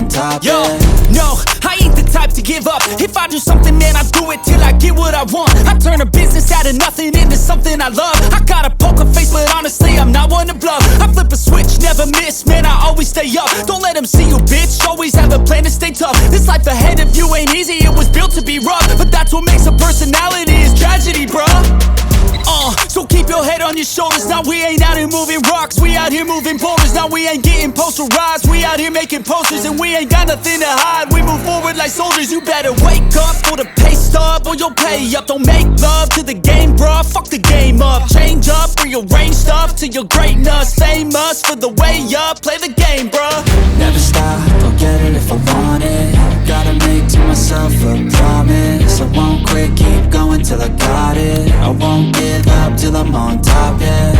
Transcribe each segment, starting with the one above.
on top. Yo, no, I ain't the type to give up. If I do something, man, I do it till I get what I want. I turn a business out of nothing into something I love. I got a poker face, but honestly, I'm not one to bluff. I flip a switch, never miss, man, I always stay up. Don't let them see you, bitch, always have a plan to stay tough. This life ahead of you ain't easy, it was built to be rough. But that's what makes a personality, is tragedy, bruh. So keep your head on your shoulders. Now we ain't out here moving rocks, we out here moving boulders. Now we ain't getting posterized, we out here making posters. And we ain't got nothing to hide, we move forward like soldiers. You better wake up for the pay stub, or you'll pay up. Don't make love to the game, bruh, fuck the game up. Change up, rearrange stuff to your greatness. Famous for the way up, play the game, bruh. Never stop, I'll get it if I want it. Gotta make to myself a promise. I won't quit, keep going till I got it. I won't give up till I'm on top, yeah.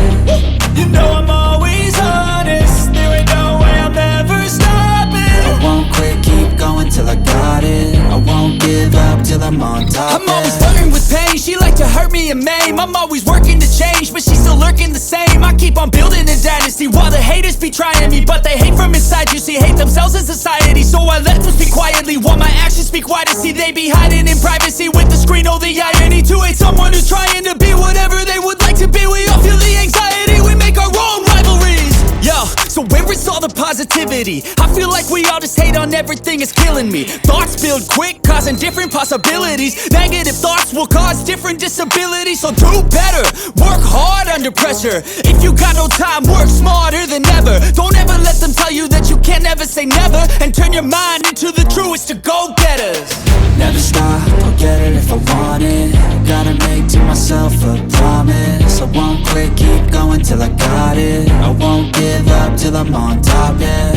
You know I'm always honest, there ain't no way I'm ever stopping. I won't quit, keep going till I got it. I won't give up till I'm on top, I'm always flirting with pain, she like to hurt me and maim. I'm always working to change, but she's still lurking the same. I keep on building a dynasty while the haters be trying me. But they hate from inside, you see, hate themselves in society. So I let them speak quietly while my actions speak wider. See, they be hiding in privacy with the screen, oh the irony. To hate someone who's trying to be whatever they would like to be. We all feel the anxiety, we make our own rivalries. Yo, so where is all the positivity? I feel like we all just hate on everything, it's killing me. Thoughts build quick, causing different possibilities. Negative thoughts will cause different disabilities. So do better, work hard under pressure. If you got no time, work smarter than ever. Don't ever let them tell you that you can't never say never. And turn your mind into the truest of go-getters. Never stop, I'll get it if I want it. Gotta make to myself a promise. I won't quit, keep going till I got it. I won't give up till I'm on top, yeah.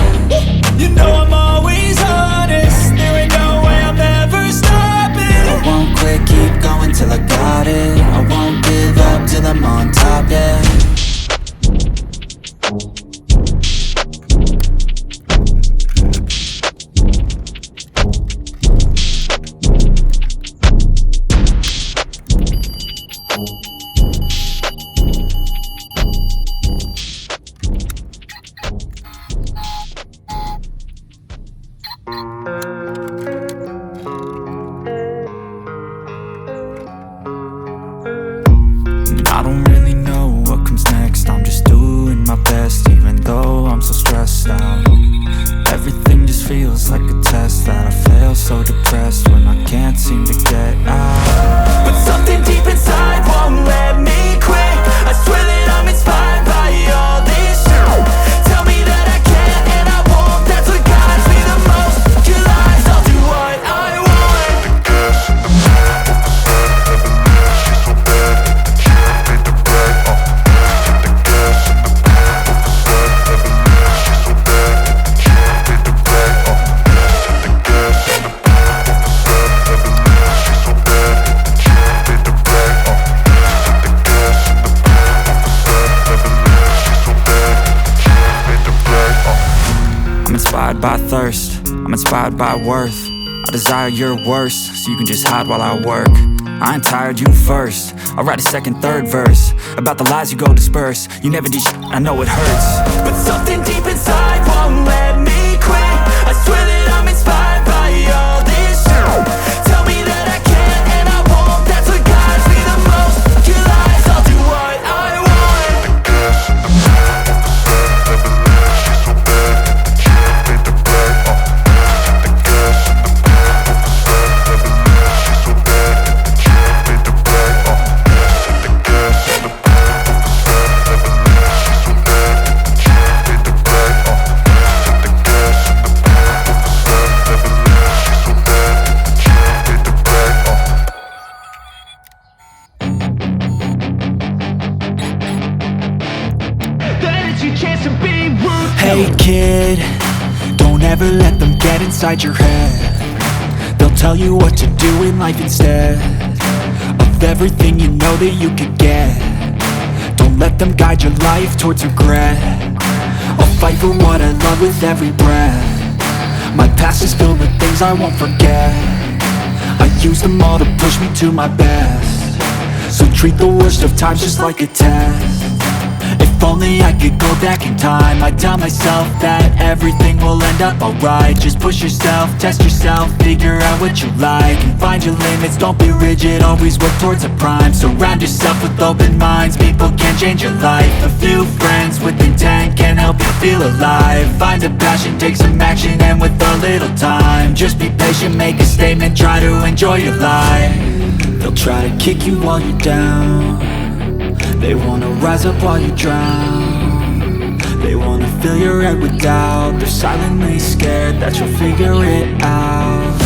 You know I'm always honest, there ain't no way I'm ever stopping. I won't quit, keep going till I got it. I won't give up till I'm on top, yeah. I don't really know what comes next. I'm just doing my best, even though I'm so stressed out. Everything just feels like a test that I fail, so depressed when I can't seem to get out. But something deep inside won't let me quit. I swear that I'm inspired by all this shit. Tell me that I can and I won't, that's what guides me the most. Your lies, I'll do what I want. By thirst, I'm inspired by worth. I desire your worst, so you can just hide while I work. I ain't tired, you first. I'll write a second, third verse about the lies you go disperse. You never did shit, I know it hurts. But something deep inside won't let me quit. I swear that I'm inspired by all this shit. Tell me that I can and I won't, that's what guides me the most. Your lies, I'll do what I want. Hey kid, don't ever let them get inside your head. They'll tell you what to do in life instead of everything you know that you could get. Don't let them guide your life towards regret. I'll fight for what I love with every breath. My past is filled with things I won't forget. I use them all to push me to my best. So treat the worst of times just like a test. If If only I could go back in time, I'd tell myself that everything will end up alright. Just push yourself, test yourself, figure out what you like, and find your limits, don't be rigid, always work towards a prime. Surround yourself with open minds, people can change your life. A few friends with intent can help you feel alive. Find a passion, take some action, and with a little time, just be patient, make a statement, try to enjoy your life. They'll try to kick you while you're down, they wanna rise up while you drown. They wanna fill your head with doubt, they're silently scared that you'll figure it out.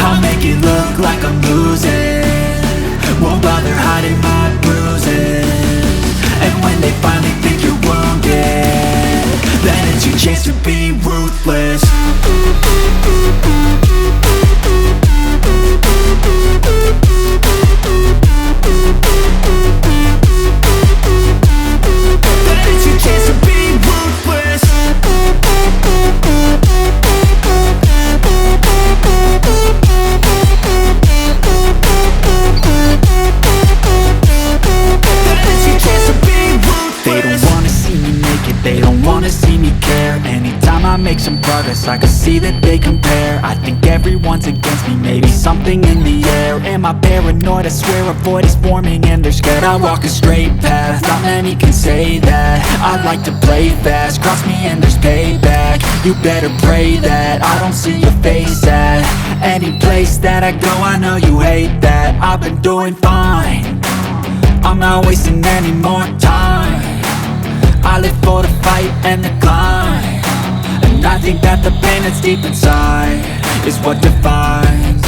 I'll make it look like I'm losing, won't bother hiding my bruises. And when they finally think you're wounded, then it's your chance to be ruthless. They don't wanna see me care. Anytime I make some progress, I can see that they compare. I think everyone's against me, maybe something in the air. Am I paranoid? I swear a void is forming and they're scared I walk a straight path. Not many can say that. I like to play fast, cross me and there's payback. You better pray that I don't see your face at any place that I go. I know you hate that. I've been doing fine, I'm not wasting any more time. I live for the fight and the climb, and I think that the pain that's deep inside is what defines.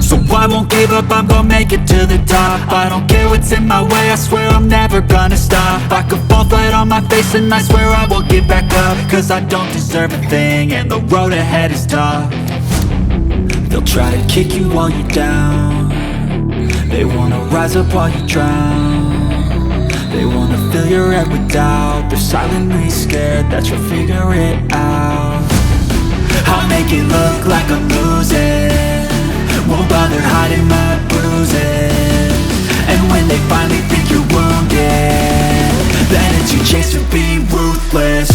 So I won't give up, I'm gonna make it to the top. I don't care what's in my way, I swear I'm never gonna stop. I could fall flat on my face and I swear I will get back up, cause I don't deserve a thing and the road ahead is tough. They'll try to kick you while you're down, they wanna rise up while you drown. They wanna fill your head with doubt, they're silently scared that you'll figure it out. I'll make it look like I'm losing, won't bother hiding my bruises. And when they finally think you're wounded, then it's your chance to be ruthless.